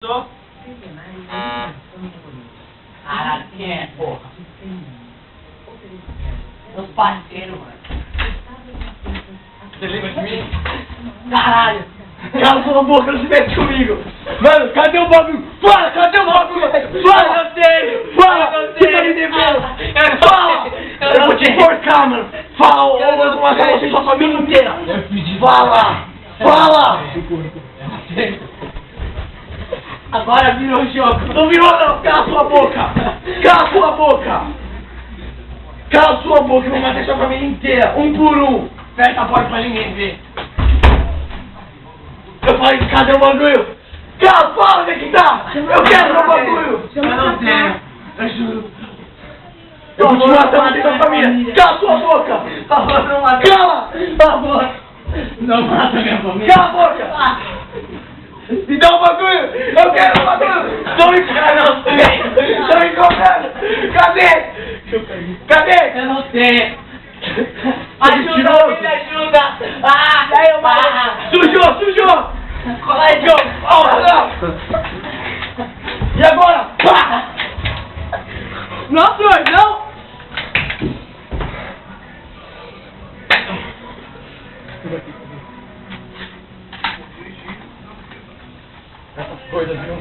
Só? Caralho, quem é, porra? Meus parceiros, mano. Você lembra de mim? Caralho! Cala sua boca, não se mete comigo! Mano, cadê o bagulho? Fala, cadê o bagulho? Fala! Eu tenho! Fala! Eu Você tá me devendo! Fala! Eu vou te enforcar, mano! Fala! Eu vou matar você e sua família inteira! Fala! Fala! Agora virou o jogo. Não virou não! Cala sua boca! Cala sua boca! Cala sua boca, eu vou matar sua família inteira, um por um! Fecha a porta pra ninguém ver. Eu falei, cadê o bagulho? Cala, fala, onde é que tá? Eu quero meu bagulho! Eu não tenho. Eu juro. Eu vou te matar, matei sua família! Cala sua boca! Por favor, não mata. Cala! Por favor. Não mata minha família. Cala a boca! Me dá o bagulho! Eu quero o bagulho! Tô me encarando! Tô me encontrando! Cadê? Cadê? Eu não tenho. Ajuda, Ajuda, me ajuda. Ah, aí eu mato. Sujou, sujou! Cola aí, Sujou! Não! E agora? Pá! Não, senhor, não. Essas coisas, viu?